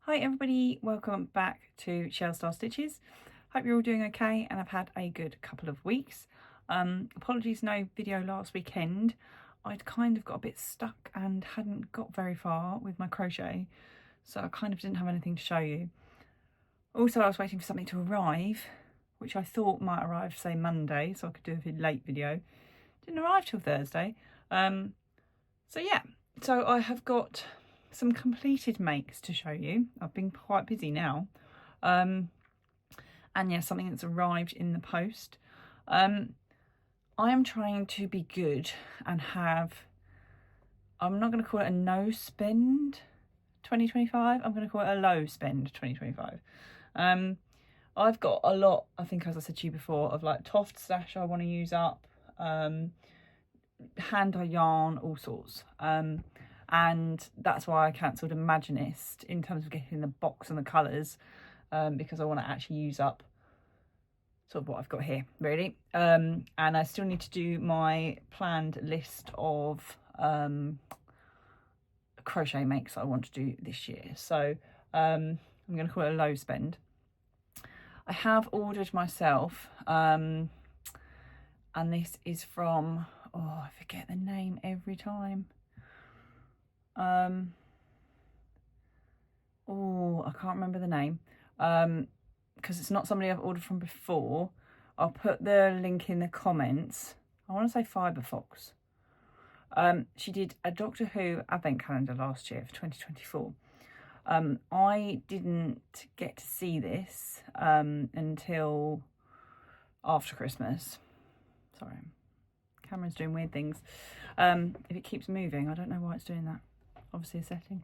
Hi everybody, welcome back to Shell Star Stitches. Hope you're all doing okay and I've had a good couple of weeks. Apologies no video last weekend. I'd kind of got a bit stuck and hadn't got very far with my crochet, so I kind of didn't have anything to show you. Also, I was waiting for something to arrive, which I thought might arrive say Monday, so I could do a late video. Didn't arrive till Thursday. So I have got some completed makes to show you. I've been quite busy now. And yeah, something that's arrived in the post. I am trying to be good and have, I'm not going to call it a no spend 2025. I'm going to call it a low spend 2025. I've got a lot, I think, as I said to you before, of like Toft stash I want to use up, hand-dye yarn, all sorts. And that's why I cancelled Imaginist in terms of getting the box and the colours, because I want to actually use up sort of what I've got here, really. And I still need to do my planned list of crochet makes I want to do this year. So I'm going to call it a low spend. I have ordered myself, and this is from, oh, I forget the name every time. Oh, I can't remember the name, because it's not somebody I've ordered from before. I'll put the link in the comments. I want to say Fibre Fox. She did a Doctor Who advent calendar last year for 2024. I didn't get to see this until after Christmas. Sorry, camera's doing weird things. If it keeps moving, I don't know why it's doing that. Obviously a setting.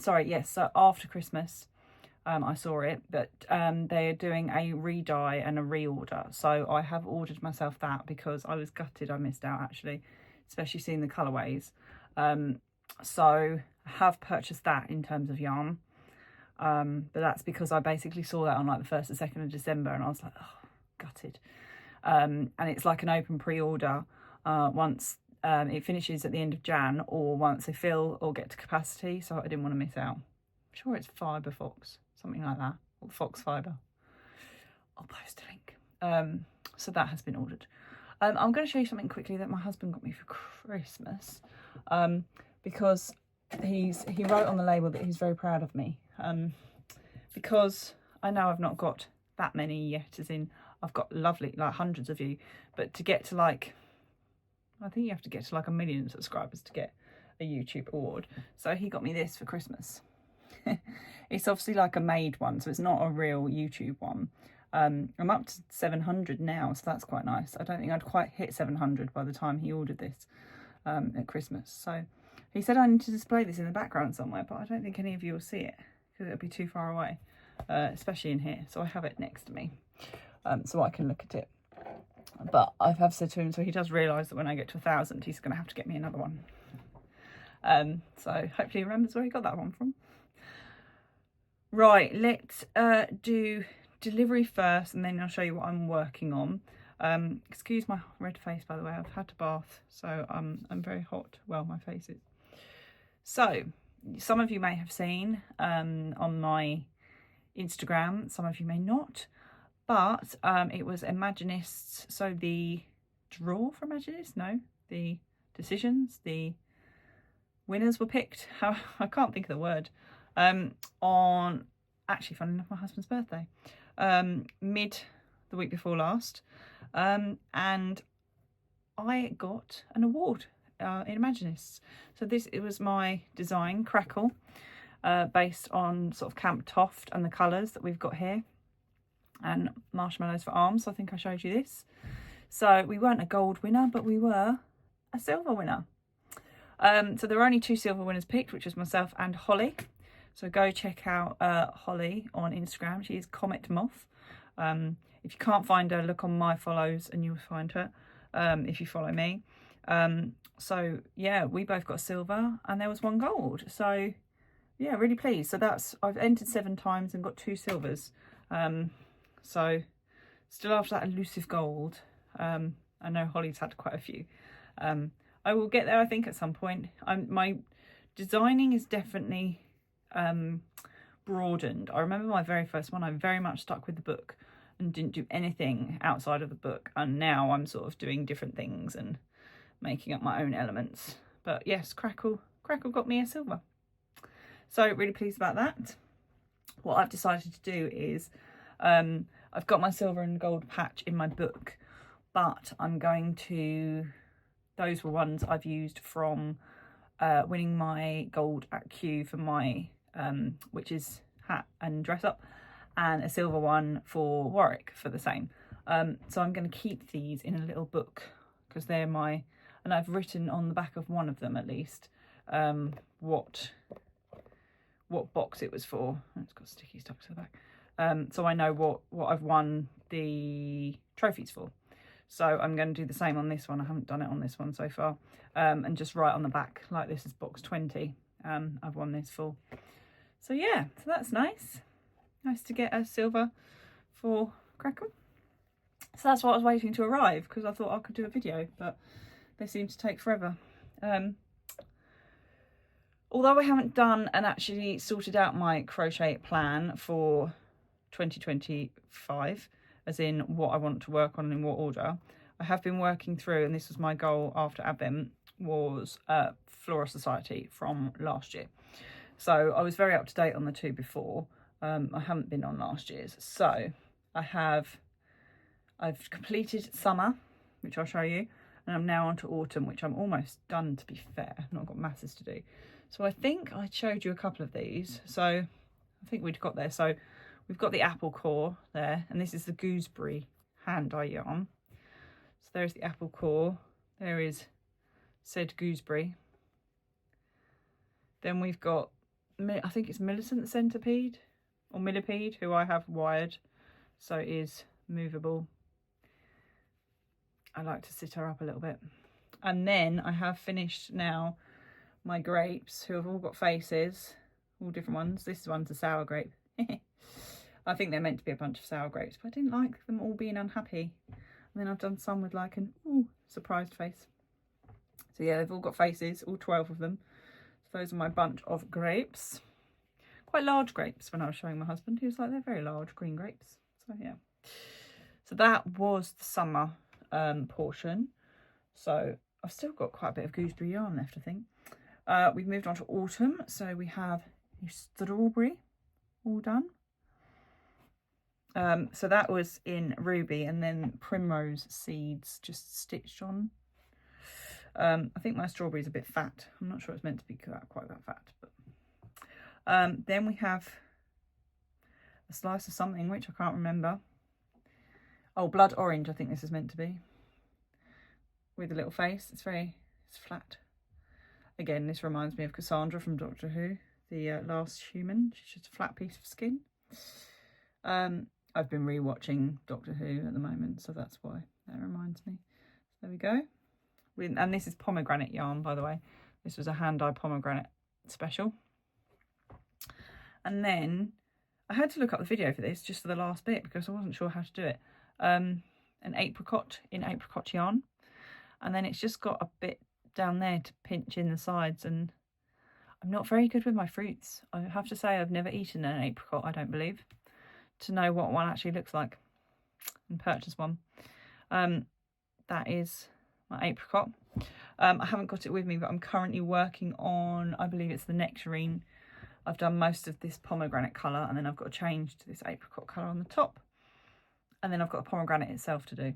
Sorry, yes, so after Christmas I saw it, but they're doing a re-dye and a reorder, so I have ordered myself that because I was gutted I missed out, actually, especially seeing the colourways. So I have purchased that in terms of yarn, but that's because I basically saw that on like the 1st and 2nd of December and I was like, oh, gutted. And it's like an open pre-order once it finishes at the end of Jan, or once they fill or get to capacity, so I didn't want to miss out. I'm sure it's Fibre Fox, something like that, or Fox Fibre. I'll post a link. So that has been ordered. I'm going to show you something quickly that my husband got me for Christmas, because he wrote on the label that he's very proud of me, because I know I've not got that many yet, as in I've got lovely, like, hundreds of you, but to get to like, I think you have to get to like 1 million subscribers to get a YouTube award. So he got me this for Christmas. It's obviously like a made one, so it's not a real YouTube one. I'm up to 700 now, so that's quite nice. I don't think I'd quite hit 700 by the time he ordered this at Christmas. So he said I need to display this in the background somewhere, but I don't think any of you will see it because it'll be too far away, especially in here. So I have it next to me, so I can look at it. But I have said to him, so he does realise that when I get to 1,000, he's going to have to get me another one. So hopefully he remembers where he got that one from. Right, let's do delivery first, and then I'll show you what I'm working on. Excuse my red face, by the way. I've had to bath, so I'm very hot. Well, my face is. So some of you may have seen on my Instagram, some of you may not. But it was Imaginist's, so the draw for Imaginist, no, the decisions, the winners were picked, I can't think of the word, on, actually, funny enough, my husband's birthday, the week before last, and I got an award in Imaginists. So it was my design, Crackle, based on sort of Camp Toft and the colours that we've got here, and marshmallows for arms. I think I showed you this. So we weren't a gold winner, but we were a silver winner. So there were only 2 silver winners picked, which was myself and Holly. So go check out Holly on Instagram. She is Comet Moth. If you can't find her, look on my follows and you'll find her, if you follow me. So yeah, we both got silver and there was 1 gold. So yeah, really pleased. So I've entered 7 times and got 2 silvers. So still after that elusive gold. I know Holly's had quite a few. I will get there, I think, at some point. My designing is definitely broadened. I remember my very first one, I very much stuck with the book and didn't do anything outside of the book, and now I'm sort of doing different things and making up my own elements. But yes, Crackle got me a silver, so really pleased about that. What I've decided to do is I've got my silver and gold patch in my book, but I'm going to, those were ones I've used from winning my gold at Q for my witch's hat and dress up, and a silver one for Warwick for the same. So I'm going to keep these in a little book because they're my, and I've written on the back of one of them at least what box it was for. It's got sticky stuck to the back. So I know what I've won the trophies for. So I'm going to do the same on this one. I haven't done it on this one so far. And just write on the back, like this is box 20. I've won this for. So yeah, so that's nice. Nice to get a silver for Crackle. So that's what I was waiting to arrive, because I thought I could do a video, but they seem to take forever. Although I haven't done and actually sorted out my crochet plan for 2025, as in what I want to work on in what order, I have been working through, and this was my goal after Advent, was Flora Society from last year. So I was very up to date on the two before. I haven't been on last year's. So I've completed summer, which I'll show you, and I'm now on to autumn, which I'm almost done, to be fair. I've not got masses to do. So I think I showed you a couple of these. So I think we'd got there. So we've got the apple core there, and this is the gooseberry hand dye yarn. So there's the apple core. There is said gooseberry. Then we've got, I think it's Millicent Centipede or Millipede, who I have wired, so it is movable. I like to sit her up a little bit. And then I have finished now my grapes, who have all got faces, all different ones. This one's a sour grape. I think they're meant to be a bunch of sour grapes, but I didn't like them all being unhappy. And then I've done some with like an surprised face. So yeah, they've all got faces, all 12 of them. So those are my bunch of grapes. Quite large grapes. When I was showing my husband, he was like, they're very large green grapes. So yeah. So that was the summer portion. So I've still got quite a bit of gooseberry yarn left, I think. We've moved on to autumn. So we have strawberry all done. So that was in ruby, and then primrose seeds just stitched on. I think my strawberry's a bit fat. I'm not sure it's meant to be quite that fat, but then we have a slice of something which I can't remember. Oh, blood orange, I think this is meant to be, with a little face. It's flat. Again, this reminds me of Cassandra from Doctor Who, the last human. She's just a flat piece of skin. I've been rewatching Doctor Who at the moment, so that's why that reminds me. So there we go. And this is pomegranate yarn, by the way. This was a hand-dyed pomegranate special. And then I had to look up the video for this, just for the last bit, because I wasn't sure how to do it. An apricot in apricot yarn. And then it's just got a bit down there to pinch in the sides, and I'm not very good with my fruits. I have to say I've never eaten an apricot, I don't believe, to know what one actually looks like and purchase one. That is my apricot. I haven't got it with me, but I'm currently working on, I believe it's the nectarine. I've done most of this pomegranate colour, and then I've got to change to this apricot colour on the top, and then I've got a pomegranate itself to do,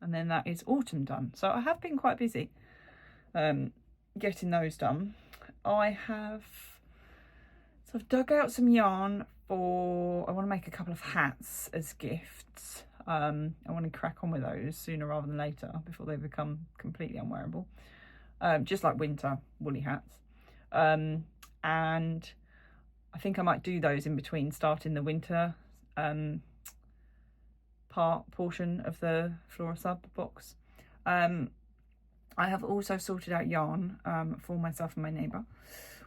and then that is autumn done. So I have been quite busy getting those done. So I've dug out some yarn for, I want to make a couple of hats as gifts. I want to crack on with those sooner rather than later, before they become completely unwearable. Just like winter woolly hats. And I think I might do those in between starting the winter portion of the Flora sub box. I have also sorted out yarn for myself and my neighbour.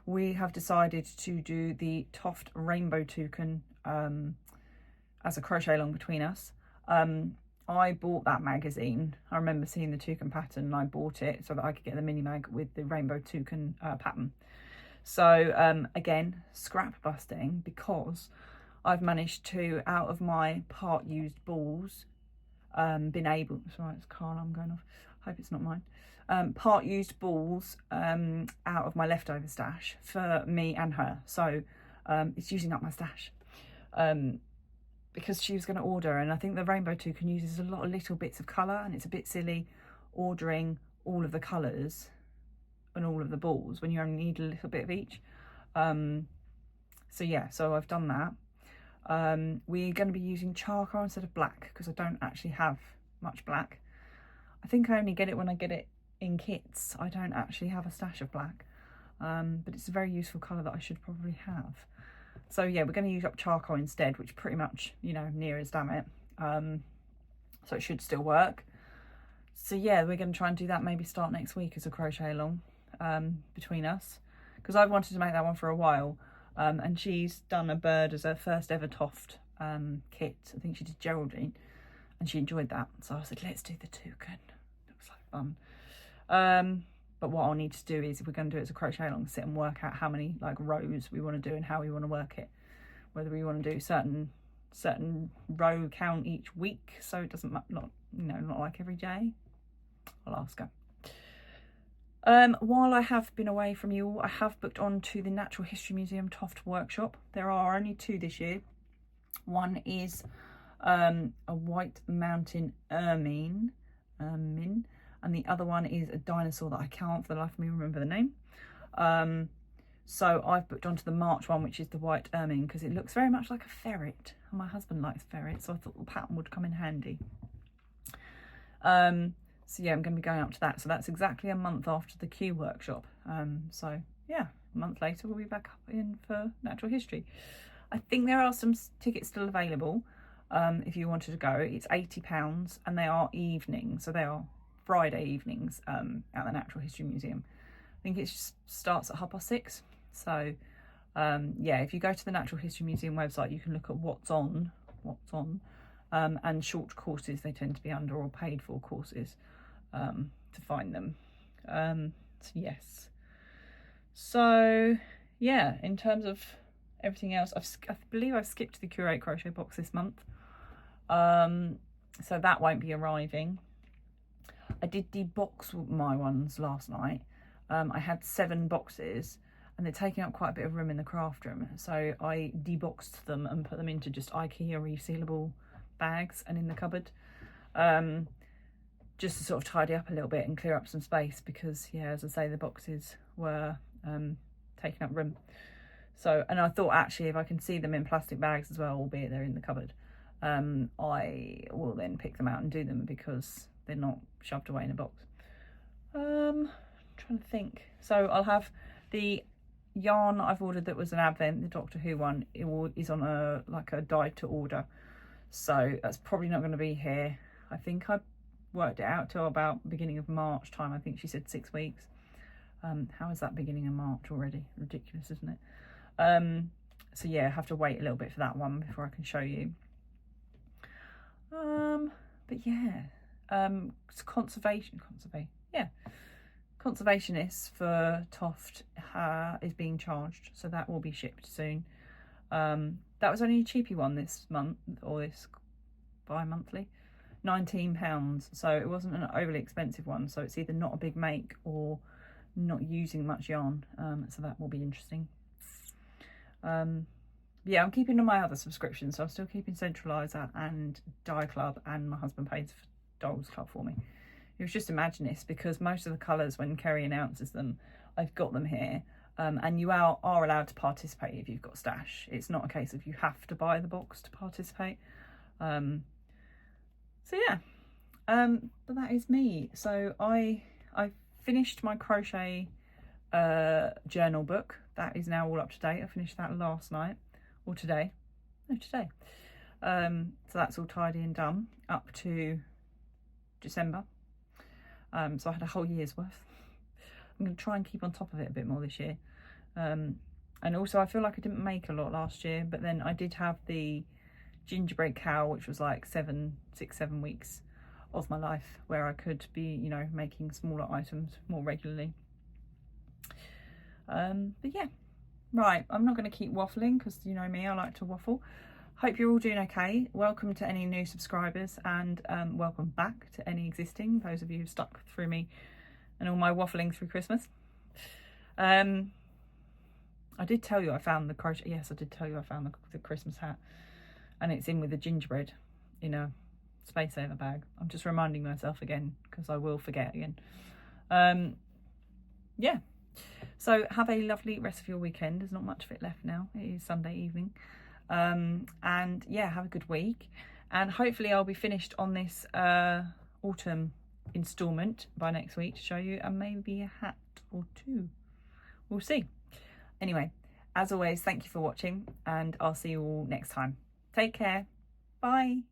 We have decided to do the Toft Rainbow Toucan as a crochet along between us. I bought that magazine. I remember seeing the toucan pattern, and I bought it so that I could get the mini mag with the Rainbow Toucan pattern. So again, scrap busting, because I've managed to, out of my part used balls, been able, sorry, it's car alarm going off, hope it's not mine, part used balls out of my leftover stash for me and her. So it's using up my stash because she was going to order, and I think the Rainbow Toucan uses a lot of little bits of colour, and it's a bit silly ordering all of the colours and all of the balls when you only need a little bit of each. So yeah, so I've done that. We're going to be using charcoal instead of black because I don't actually have much black. I think I only get it when I get it in kits. I don't actually have a stash of black, but it's a very useful colour that I should probably have. So yeah, we're going to use up charcoal instead, which pretty much, you know, near as damn it. So it should still work. So yeah, we're going to try and do that, maybe start next week as a crochet along between us, because I've wanted to make that one for a while. And she's done a bird as her first ever Toft kit. I think she did Geraldine, and she enjoyed that. So I said, let's do the toucan. It was like fun. But what I'll need to do is, if we're going to do it as a crochet along, sit and work out how many like rows we want to do and how we want to work it. Whether we want to do certain row count each week, so it doesn't not like every day. I'll ask her. While I have been away from you all, I have booked on to the Natural History Museum Toft workshop. There are only 2 this year. One is a white mountain ermine, and the other one is a dinosaur that I can't for the life of me remember the name. So I've booked onto the March one, which is the white ermine, because it looks very much like a ferret, and my husband likes ferrets, so I thought the pattern would come in handy. So yeah, I'm going to be going up to that. So that's exactly a month after the Q workshop. So yeah, a month later we'll be back up in for natural history. I think there are some tickets still available if you wanted to go. It's £80 and they are evenings. So they are Friday evenings at the Natural History Museum. I think it starts at 6:30. So yeah, if you go to the Natural History Museum website, you can look at what's on. And short courses they tend to be under, or paid for courses, to find them. So yes. So yeah, in terms of everything else, I believe I've skipped the Curate crochet box this month. So that won't be arriving. I did debox my ones last night. I had 7 boxes and they're taking up quite a bit of room in the craft room. So I deboxed them and put them into just IKEA resealable bags and in the cupboard, just to sort of tidy up a little bit and clear up some space, because yeah, as I say, the boxes were taking up room. So, and I thought actually if I can see them in plastic bags as well, albeit they're in the cupboard, I will then pick them out and do them, because they're not shoved away in a box. I'm trying to think. So I'll have the yarn that I've ordered that was an Advent, the Doctor Who one. It is on a died to order, so that's probably not going to be here. I think I worked it out till about beginning of March time. I think she said 6 weeks. How is that beginning of March already? Ridiculous, isn't it? So yeah, I have to wait a little bit for that one before I can show you. But yeah, it's conservationists for Toft is being charged, so that will be shipped soon. That was only a cheapy one this month, or this bi-monthly, £19, so it wasn't an overly expensive one. So it's either not a big make or not using much yarn, so that will be interesting. Yeah, I'm keeping on my other subscriptions, so I'm still keeping Centralizer and Dye Club, and my husband pays for Dolls Club for me. It was just Imaginist, because most of the colours, when Kerry announces them, I've got them here, and you are allowed to participate if you've got stash. It's not a case of you have to buy the box to participate. So yeah, but that is me. So I finished my crochet journal book. That is now all up to date. I finished that last night, or today. No, today. So that's all tidy and done up to December. So I had a whole year's worth. I'm going to try and keep on top of it a bit more this year. And also I feel like I didn't make a lot last year, but then I did have the gingerbread cow, which was like 7 weeks of my life where I could be, you know, making smaller items more regularly. But yeah, right, I'm not going to keep waffling because you know me, I like to waffle. Hope you're all doing okay. Welcome to any new subscribers, and welcome back to any existing, those of you who stuck through me and all my waffling through Christmas. I did tell you I found the crochet. Yes, I did tell you I found the Christmas hat, and it's in with the gingerbread in a Space Saver bag. I'm just reminding myself again because I will forget again. Yeah, so have a lovely rest of your weekend. There's not much of it left now. It is Sunday evening. And yeah, have a good week, and hopefully I'll be finished on this autumn installment by next week to show you, and maybe a hat or two. We'll see. Anyway, as always, thank you for watching, and I'll see you all next time. Take care. Bye.